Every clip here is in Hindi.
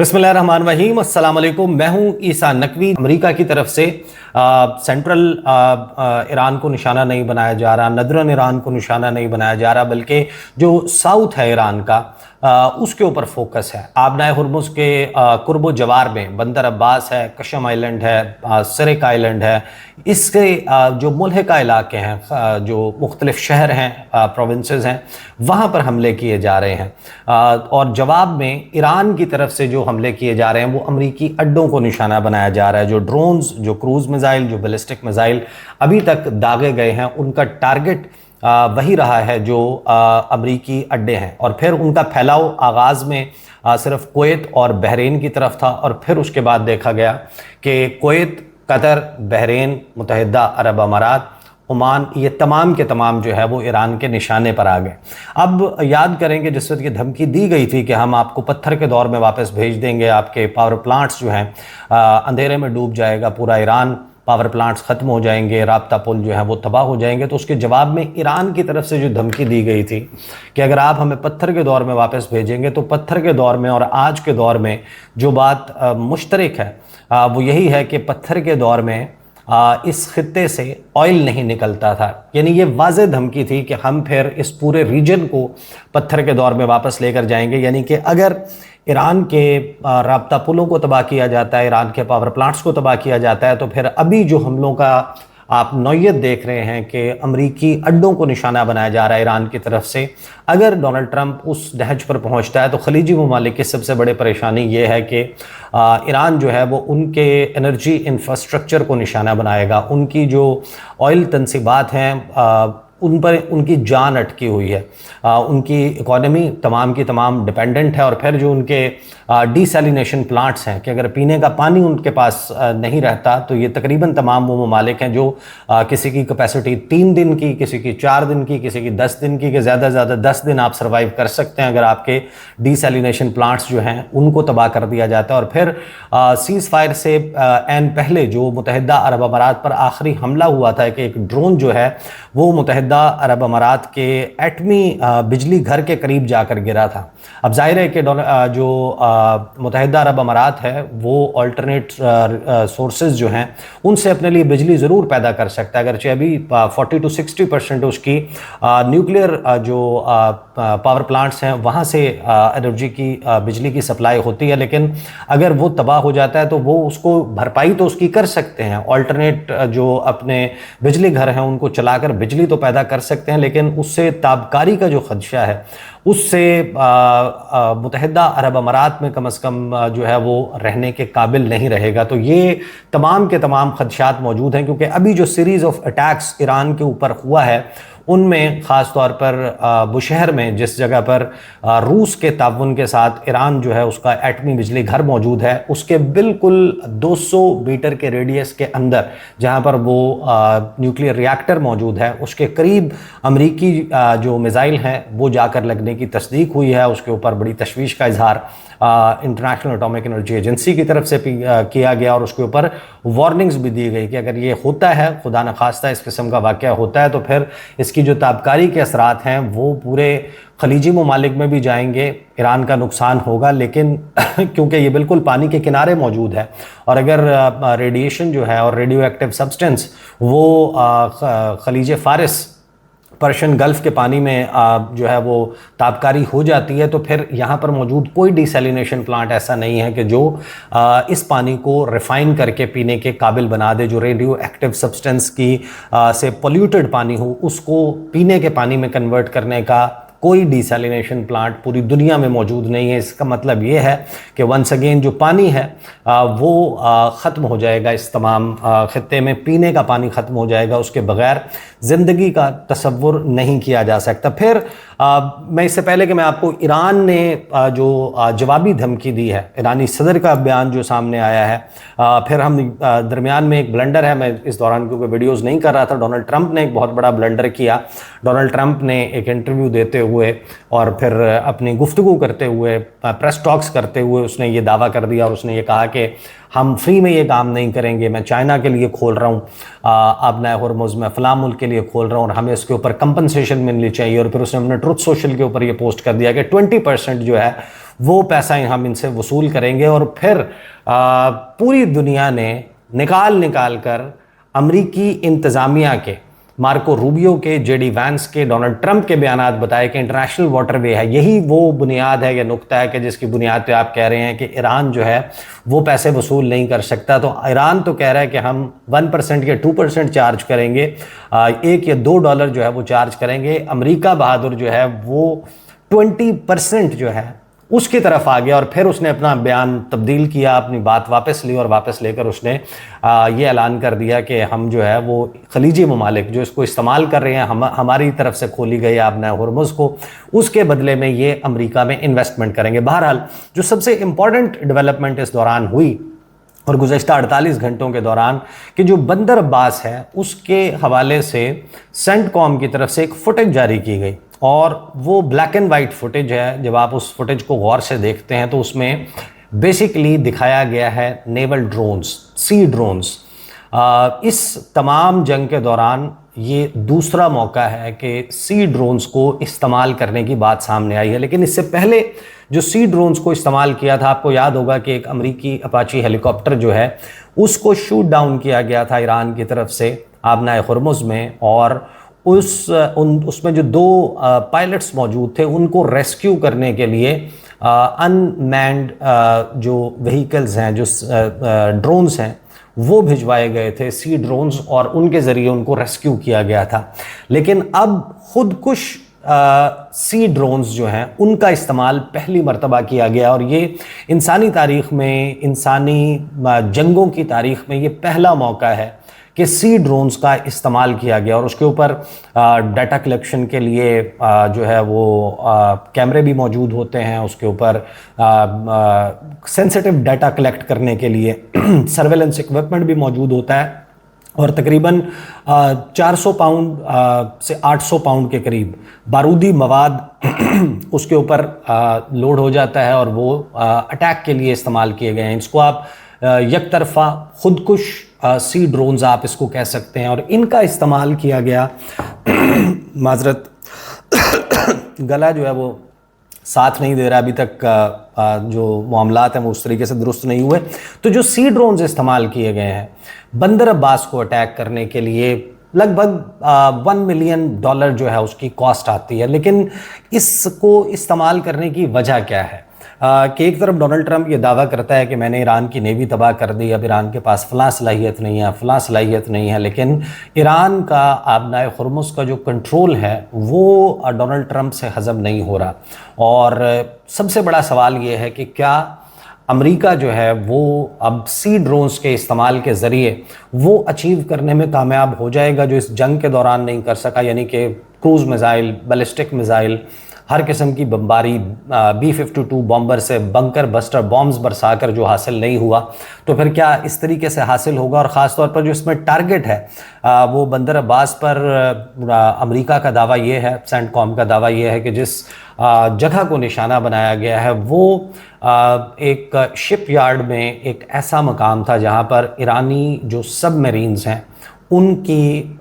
बिस्मिल्लाहिर्रहमानिर्रहीम, अस्सलाम वालेकुम। मैं हूं ईसा नकवी। अमेरिका की तरफ से सेंट्रल ईरान को निशाना नहीं बनाया जा रहा, नदरन ईरान को निशाना नहीं बनाया जा रहा, बल्कि जो साउथ है ईरान का उसके ऊपर फोकस है। आबनाए हुर्मुज़ के कुर्बो जवार में बंदर अब्बास है, कशम आइलैंड है, सिरिक आइलैंड है, इसके जो मुल्हिका इलाके हैं, जो मुख्तलिफ शहर हैं, प्रोविंसेस हैं, वहाँ पर हमले किए जा रहे हैं। और जवाब में ईरान की तरफ से जो हमले किए जा रहे हैं वो अमरीकी अड्डों को निशाना बनाया जा रहा है। जो ड्रोन्स, जो क्रूज़ मिज़ाइल, जो बैलिस्टिक मिज़ाइल अभी तक दागे गए हैं, उनका टारगेट वही रहा है जो अमरीकी अड्डे हैं। और फिर उनका फैलाव आगाज़ में सिर्फ कुवैत और बहरीन की तरफ था, और फिर उसके बाद देखा गया कि कुवैत, कतर, बहरीन, मुत्तहिदा अरब अमारात, ओमान, ये तमाम के तमाम जो है वो ईरान के निशाने पर आ गए। अब याद करेंगे जिस वक्त ये धमकी दी गई थी कि हम आपको पत्थर के दौर में वापस भेज देंगे, आपके पावर प्लांट्स जो हैं अंधेरे में डूब जाएगा पूरा ईरान, पावर प्लांट्स ख़त्म हो जाएंगे, राब्ता पुल जो है वो तबाह हो जाएंगे, तो उसके जवाब में ईरान की तरफ से जो धमकी दी गई थी कि अगर आप हमें पत्थर के दौर में वापस भेजेंगे तो पत्थर के दौर में और आज के दौर में जो बात मुश्तरक है वो यही है कि पत्थर के दौर में इस खित्ते से ऑयल नहीं निकलता था। यानी ये वाज़ेह धमकी थी कि हम फिर इस पूरे रीजन को पत्थर के दौर में वापस लेकर जाएंगे। यानी कि अगर ईरान के राब्ता पुलों को तबाह किया जाता है, ईरान के पावर प्लांट्स को तबाह किया जाता है, तो फिर अभी जो हमलों का आप नौयत देख रहे हैं कि अमरीकी अड्डों को निशाना बनाया जा रहा है ईरान की तरफ से, अगर डोनाल्ड ट्रंप उस नहज पर पहुंचता है तो खलीजी ममालिक की सबसे बड़ी परेशानी ये है कि ईरान जो है वो उनके एनर्जी इंफ्रास्ट्रक्चर को निशाना बनाएगा। उनकी जो ऑयल तनसीबात हैं उन पर उनकी जान अटकी हुई है, उनकी इकॉनमी तमाम की तमाम डिपेंडेंट है। और फिर जो उनके डिसैलिनेशन प्लांट्स हैं कि अगर पीने का पानी उनके पास नहीं रहता तो ये तकरीबन तमाम वो ममालिक हैं जो किसी की कैपेसिटी 3 दिन की, किसी की 4 दिन की, किसी की 10 दिन की, कि ज़्यादा से ज़्यादा 10 दिन आप सर्वाइव कर सकते हैं अगर आपके डिसैलिनेशन प्लांट्स जो हैं उनको तबाह कर दिया जाता है। और फिर सीज़ फायर से एन पहले जो मुत्तहिदा अरब अमारात पर आखिरी हमला हुआ था कि एक ड्रोन जो है वो मुत्तहिदा अरब अमारात के एटमी बिजली घर के करीब जाकर गिरा था। अब जाहिर है कि जो मुत्तहिदा अरब अमारात है वो अल्टरनेट सोर्सेज जो हैं उनसे अपने लिए बिजली ज़रूर पैदा कर सकता है, अगरचे अभी 40 to 60% उसकी न्यूक्लियर जो पावर प्लांट्स हैं वहाँ से एनर्जी की बिजली की सप्लाई होती है। लेकिन अगर वो तबाह हो जाता है तो वो उसको भरपाई तो उसकी कर सकते हैं, अल्टरनेट जो अपने बिजली घर हैं उनको चलाकर बिजली तो पैदा कर सकते हैं, लेकिन उससे ताबकारी का जो खदशा है उससे मुत्तहिदा अरब अमारात में कम से कम जो है वो रहने के काबिल नहीं रहेगा। तो ये तमाम के तमाम खदशात मौजूद हैं, क्योंकि अभी जो सीरीज़ ऑफ अटैक्स ईरान के ऊपर हुआ है उनमें ख़ास तौर पर बुशहर में, जिस जगह पर रूस के ताउन के साथ ईरान जो है उसका एटमी बिजली घर मौजूद है, उसके बिल्कुल 200 मीटर के रेडियस के अंदर जहां पर वो न्यूक्लियर रिएक्टर मौजूद है उसके करीब अमरीकी जो मिज़ाइल हैं वो जाकर लगने की तस्दीक हुई है। उसके ऊपर बड़ी तशवीश का इजहार इंटरनेशनल एटॉमिक एनर्जी एजेंसी की तरफ से किया गया, और उसके ऊपर वार्निंग्स भी दी गई कि अगर ये होता है, खुदा न खास्ता इस किस्म का वाक़या होता है, तो फिर इसकी जो ताबकारी के असरात हैं वो पूरे खलीजी ममालिक में भी जाएंगे, ईरान का नुकसान होगा। लेकिन क्योंकि ये बिल्कुल पानी के किनारे मौजूद है और अगर रेडिएशन जो है और रेडियो एक्टिव सब्सटेंस वो खलीज फारिस, पर्शियन गल्फ़ के पानी में जो है वो ताबकारी हो जाती है, तो फिर यहाँ पर मौजूद कोई डिसैलिनेशन प्लांट ऐसा नहीं है कि जो इस पानी को रिफ़ाइन करके पीने के काबिल बना दे। जो रेडियो एक्टिव सब्सटेंस की से पोल्यूटेड पानी हो उसको पीने के पानी में कन्वर्ट करने का कोई डिसैलिनेशन प्लांट पूरी दुनिया में मौजूद नहीं है। इसका मतलब ये है कि वंस अगेन जो पानी है वो ख़त्म हो जाएगा इस तमाम ख़ित्ते में, पीने का पानी ख़त्म हो जाएगा, उसके बग़ैर ज़िंदगी का तसव्वुर नहीं किया जा सकता। फिर मैं इससे पहले कि मैं आपको ईरान ने जो जवाबी धमकी दी है, ईरानी सदर का बयान जो सामने आया है, फिर हम दरमियान में एक ब्लंडर है, मैं इस दौरान क्योंकि वीडियोज़ नहीं कर रहा था, डोनाल्ड ट्रंप ने एक बहुत बड़ा ब्लंडर किया। डोनाल्ड ट्रंप ने एक इंटरव्यू देते हुए और फिर अपनी गुफ्तगू करते हुए, प्रेस टॉक्स करते हुए उसने ये दावा कर दिया और उसने ये कहा कि हम फ्री में ये काम नहीं करेंगे, मैं चाइना के लिए खोल रहा हूँ आबनाए हुर्मुज़, मैं फ़लाँ मुल्क के लिए खोल रहा हूँ और हमें इसके ऊपर कंपनसेशन मिलनी चाहिए। और फिर उसने अपने ट्रुथ सोशल के ऊपर ये पोस्ट कर दिया कि 20% जो है वो पैसा हम इनसे वसूल करेंगे और फिर पूरी दुनिया ने निकाल कर अमरीकी इंतज़ामिया के, मार्को रूबियो के, जेडी वैंस के, डोनाल्ड ट्रंप के बयानात बताए कि इंटरनेशनल वाटरवे है, यही वो बुनियाद है या नुक्ता है कि जिसकी बुनियाद पे आप कह रहे हैं कि ईरान जो है वो पैसे वसूल नहीं कर सकता। तो ईरान तो कह रहा है कि हम 1% या 2% चार्ज करेंगे, $1 या $2 जो है वो चार्ज करेंगे। अमेरिका बहादुर जो है वो 20% जो है उसकी तरफ आ गया और फिर उसने अपना बयान तब्दील किया, अपनी बात वापस ली और वापस लेकर उसने ये ऐलान कर दिया कि हम जो है वो खलीजी ममालिक जो इसको इस्तेमाल कर रहे हैं हमारी तरफ से खोली गई आपने हुर्मुज़ को, उसके बदले में ये अमेरिका में इन्वेस्टमेंट करेंगे। बहरहाल जो सबसे इम्पॉर्टेंट डेवलपमेंट इस दौरान हुई और गुज़श्ता 48 घंटों के दौरान कि जो बंदर अब्बास है उसके हवाले से सेंटकॉम की तरफ से एक फुटेज जारी की गई और वो ब्लैक एंड वाइट फुटेज है। जब आप उस फुटेज को गौर से देखते हैं तो उसमें बेसिकली दिखाया गया है नेवल ड्रोन्स, सी ड्रोन्स। इस तमाम जंग के दौरान ये दूसरा मौका है कि सी ड्रोन्स को इस्तेमाल करने की बात सामने आई है, लेकिन इससे पहले जो सी ड्रोन्स को इस्तेमाल किया था, आपको याद होगा कि एक अमेरिकी अपाची हेलीकॉप्टर जो है उसको शूट डाउन किया गया था ईरान की तरफ से आबनाए हुर्मुज़ में, और उसमें जो 2 पायलट्स मौजूद थे उनको रेस्क्यू करने के लिए अनमैन्ड जो व्हीकल्स हैं, जो ड्रोन्स हैं, वो भिजवाए गए थे, सी ड्रोन्स, और उनके ज़रिए उनको रेस्क्यू किया गया था। लेकिन अब खुदकुश सी ड्रोन्स जो हैं उनका इस्तेमाल पहली मर्तबा किया गया और ये इंसानी तारीख़ में, इंसानी जंगों की तारीख़ में ये पहला मौका है कि सी ड्रोन्स का इस्तेमाल किया गया। और उसके ऊपर डाटा कलेक्शन के लिए जो है वो कैमरे भी मौजूद होते हैं, उसके ऊपर सेंसिटिव डाटा कलेक्ट करने के लिए सर्वेलेंस इक्विपमेंट भी मौजूद होता है और तकरीबन 400 पाउंड से 800 पाउंड के करीब बारूदी मवाद उसके ऊपर लोड हो जाता है और वो अटैक के लिए इस्तेमाल किए गए हैं। इसको आप एक तरफा खुदकुश सी ड्रोन्स आप इसको कह सकते हैं और इनका इस्तेमाल किया गया माजरत गला जो है वो साथ नहीं दे रहा अभी तक, जो मामलात हैं वो उस तरीके से दुरुस्त नहीं हुए। तो जो सी ड्रोन्स इस्तेमाल किए गए हैं बंदर अब्बास को अटैक करने के लिए लगभग $1 मिलियन जो है उसकी कॉस्ट आती है। लेकिन इसको इस्तेमाल करने की वजह क्या है कि एक तरफ डोनाल्ड ट्रंप ये दावा करता है कि मैंने ईरान की नेवी तबाह कर दी, अब ईरान के पास फ़लाँ सलाहियत नहीं है, फ़लाँ सलाहियत नहीं है, लेकिन ईरान का आबनाए हुर्मुज़ का जो कंट्रोल है वो डोनाल्ड ट्रंप से हज़म नहीं हो रहा। और सबसे बड़ा सवाल ये है कि क्या अमेरिका जो है वो अब सी ड्रोन्स के इस्तेमाल के ज़रिए वो अचीव करने में कामयाब हो जाएगा जो इस जंग के दौरान नहीं कर सका, यानी कि क्रूज़ मिज़ाइल, बैलिस्टिक मिज़ाइल, हर किस्म की बमबारी, B-52 बॉम्बर से बंकर बस्टर बॉम्ब्स बरसाकर जो हासिल नहीं हुआ, तो फिर क्या इस तरीके से हासिल होगा। और ख़ास तौर पर जो इसमें टारगेट है वो बंदर अब्बास पर अमेरिका का दावा ये है, सेंटकॉम का दावा ये है कि जिस जगह को निशाना बनाया गया है वो एक शिप यार्ड में एक ऐसा मकाम था जहाँ पर ईरानी जो सबमरीन्स हैं उनकी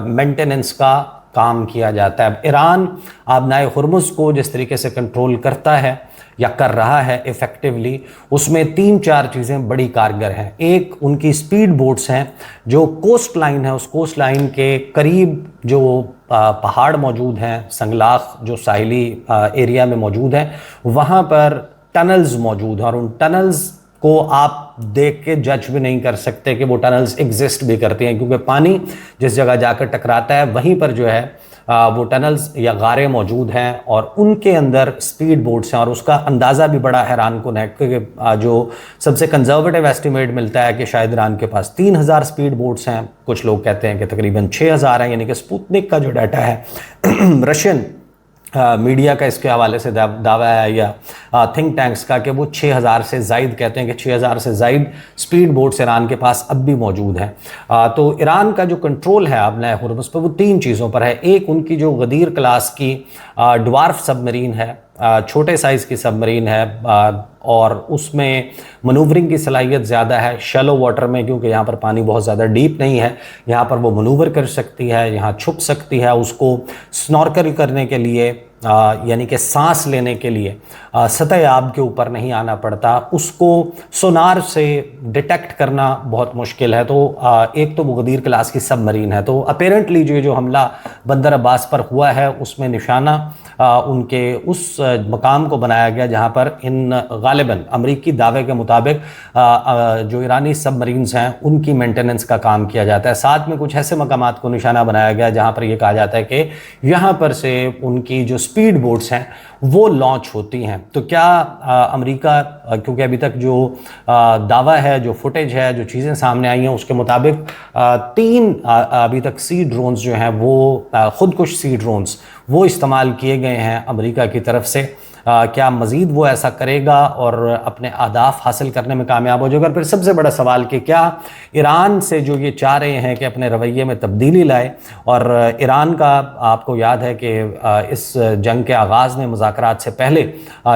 मेंटेनेंस का काम किया जाता है। ईरान आबनाए हुर्मुज़ को जिस तरीके से कंट्रोल करता है या कर रहा है इफ़ेक्टिवली, उसमें 3-4 चीज़ें बड़ी कारगर हैं। एक, उनकी स्पीड बोट्स हैं, जो कोस्ट लाइन है उस कोस्ट लाइन के करीब जो पहाड़ मौजूद हैं, संगलाख जो साहिली एरिया में मौजूद हैं, वहाँ पर टनल्स मौजूद हैं और उन टनल्स को आप देख के जज भी नहीं कर सकते कि वो टनल्स एग्जिस्ट भी करती हैं, क्योंकि पानी जिस जगह जाकर टकराता है वहीं पर जो है वो टनल्स या गारें मौजूद हैं और उनके अंदर स्पीड बोट्स हैं। और उसका अंदाज़ा भी बड़ा हैरान कुन है क्योंकि जो सबसे कंजर्वेटिव एस्टिमेट मिलता है कि शायद ईरान के पास 3000 स्पीड बोट्स हैं, कुछ लोग कहते हैं कि तकरीबन 6000 हैं, यानी कि स्पुतनिक का जो डाटा है रशियन मीडिया का इसके हवाले से दावा है या थिंक टैंक्स का कि वो 6000 से ज़ायद, कहते हैं कि 6000 से ज़ायद स्पीड बोट्स ईरान के पास अब भी मौजूद हैं। तो ईरान का जो कंट्रोल है आबनाए हुर्मुज़ पर वो 3 चीज़ों पर है। एक, उनकी जो गदीर क्लास की ड्वार्फ सबमरीन है, छोटे साइज़ की सबमरीन है और उसमें मनूवरिंग की सलाहियत ज़्यादा है शैलो वाटर में, क्योंकि यहाँ पर पानी बहुत ज़्यादा डीप नहीं है, यहाँ पर वो मनूवर कर सकती है, यहाँ छुप सकती है। उसको स्नॉर्कल करने के लिए यानी कि सांस लेने के लिए सतह आब के ऊपर नहीं आना पड़ता, उसको सोनार से डिटेक्ट करना बहुत मुश्किल है। तो एक तो मुगदीर क्लास की सबमरीन है। तो अपेरेंटली जो हमला बंदर अब्बास पर हुआ है उसमें निशाना उनके उस मकाम को बनाया गया जहां पर इन गालिबन अमरीकी दावे के मुताबिक जो ईरानी सबमरीन्स हैं उनकी मेंटेनेंस का काम किया जाता है। साथ में कुछ ऐसे मकामात को निशाना बनाया गया जहां पर यह कहा जाता है कि यहाँ पर से उनकी जो स्पीड बोट्स हैं वो लॉन्च होती हैं। तो क्या अमेरिका, क्योंकि अभी तक जो दावा है, जो फुटेज है, जो चीज़ें सामने आई हैं उसके मुताबिक 3 अभी तक सी ड्रोन्स जो हैं वो खुदकुश सी ड्रोन्स वो इस्तेमाल किए गए हैं अमेरिका की तरफ से। क्या मज़ीद वो ऐसा करेगा और अपने अहदाफ हासिल करने में कामयाब हो जाएगा? फिर सबसे बड़ा सवाल कि क्या ईरान से जो ये चाह रहे हैं कि अपने रवैये में तब्दीली लाए, और ईरान का आपको याद है कि इस जंग के आगाज़ में मुज़ाकरात से पहले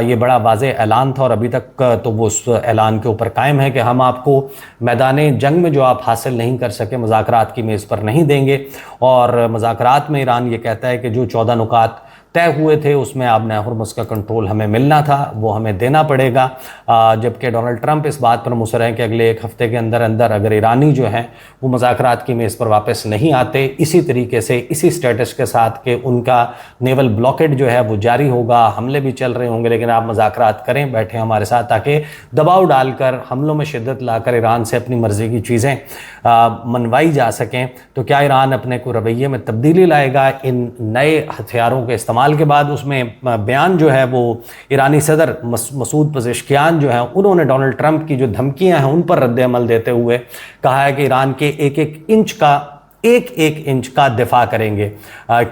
ये बड़ा वाज़ेह ऐलान था और अभी तक तो वो उस ऐलान के ऊपर कायम है कि हम आपको मैदान जंग में जो आप हासिल नहीं कर सके मुज़ाकरात की मेज़ पर नहीं देंगे। और मुज़ाकरात में ईरान ये कहता है कि जो 14 नुकात तय हुए थे उसमें आबना हुर्मुज़ का कंट्रोल हमें मिलना था, वो हमें देना पड़ेगा। जबकि डोनाल्ड ट्रंप इस बात पर मुसर हैं कि अगले 1 हफ्ते के अंदर अंदर अगर ईरानी जो हैं वो मुज़ाकरात की मेज़ पर वापस नहीं आते, इसी तरीके से इसी स्टेटस के साथ कि उनका नेवल ब्लॉकेड जो है वो जारी होगा, हमले भी चल रहे होंगे, लेकिन आप मुज़ाकरात करें, बैठे हमारे साथ, ताकि दबाव डालकर हमलों में शिद्दत लाकर ईरान से अपनी मर्ज़ी की चीज़ें मनवाई जा सकें। तो क्या ईरान अपने को रवैये में तब्दीली लाएगा इन नए हथियारों के इस्तेमाल के बाद? उसमें बयान जो है वो ईरानी सदर मसूद पज़ेश्कियान जो है उन्होंने डोनाल्ड ट्रंप की जो धमकियां हैं उन पर रद्द अमल देते हुए कहा है कि ईरान के एक एक इंच का दिफा करेंगे।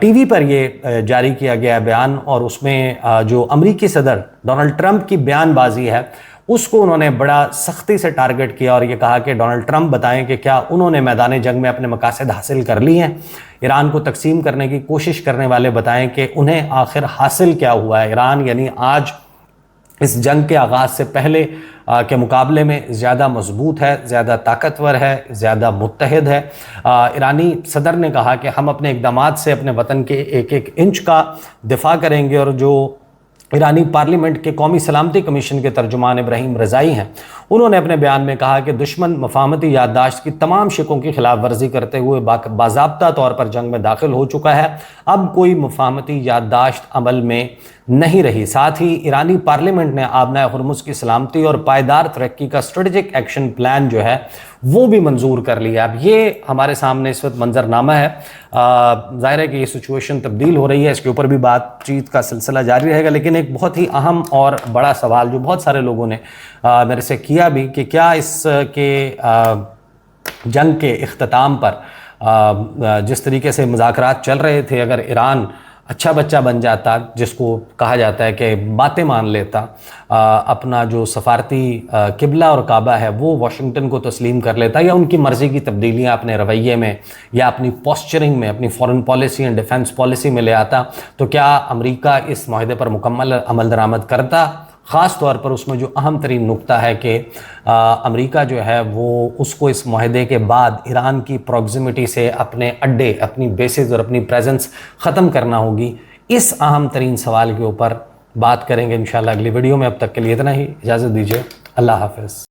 टीवी पर ये जारी किया गया बयान और उसमें जो अमरीकी सदर डोनाल्ड ट्रंप की बयानबाजी है उसको उन्होंने बड़ा सख्ती से टारगेट किया और ये कहा कि डोनाल्ड ट्रंप बताएं कि क्या उन्होंने मैदान जंग में अपने मकासद हासिल कर लिए हैं। ईरान को तकसीम करने की कोशिश करने वाले बताएं कि उन्हें आखिर हासिल क्या हुआ है। ईरान यानी आज इस जंग के आगाज़ से पहले के मुकाबले में ज़्यादा मजबूत है, ज़्यादा ताकतवर है, ज़्यादा मुत्तहिद है। ईरानी सदर ने कहा कि हम अपने इक़दामात से अपने वतन के एक एक इंच का दिफा करेंगे। और जो ईरानी पार्लियामेंट के कौमी सलामती कमीशन के तर्जुमान इब्राहिम रज़ाई हैं उन्होंने अपने बयान में कहा कि दुश्मन मफाहमती याददाश्त की तमाम शिकों की खिलाफ वर्जी करते हुए बाज़ाब्ता तौर पर जंग में दाखिल हो चुका है। अब कोई मफाहमती याददाश्त अमल में नहीं रही। साथ ही ईरानी पार्लियामेंट ने आबना हुर्मुज़ की सलामती और पायदार तरक्की का स्ट्रेटजिक एक्शन प्लान जो है वो भी मंजूर कर लिया। अब ये हमारे सामने इस वक्त मंजरनामा है। ज़ाहिर है कि ये सिचुएशन तब्दील हो रही है, इसके ऊपर भी बातचीत का सिलसिला जारी रहेगा। लेकिन एक बहुत ही अहम और बड़ा सवाल जो बहुत सारे लोगों ने मेरे से किया भी कि क्या इस के जंग के इख्तिताम पर जिस तरीके से मुज़ाकरात चल रहे थे, अगर ईरान अच्छा बच्चा बन जाता, जिसको कहा जाता है कि बातें मान लेता, अपना जो सफारती किबला और काबा है वो वाशिंगटन को तस्लीम कर लेता, या उनकी मर्ज़ी की तब्दीलियां अपने रवैये में या अपनी पोस्चरिंग में, अपनी foreign policy and defence policy में ले आता, तो क्या अमेरिका इस माहदे पर मुकम्मल अमल दरामद करता? ख़ास तौर पर उसमें जो अहम तरीन नुक्ता है कि अमेरिका जो है वो उसको इस माहदे के बाद ईरान की प्रॉक्सिमिटी से अपने अड्डे, अपनी बेसिस और अपनी प्रेजेंस ख़त्म करना होगी। इस अहम तरीन सवाल के ऊपर बात करेंगे इंशाल्लाह अगली वीडियो में। अब तक के लिए इतना ही, इजाज़त दीजिए, अल्लाह हाफ़िज़।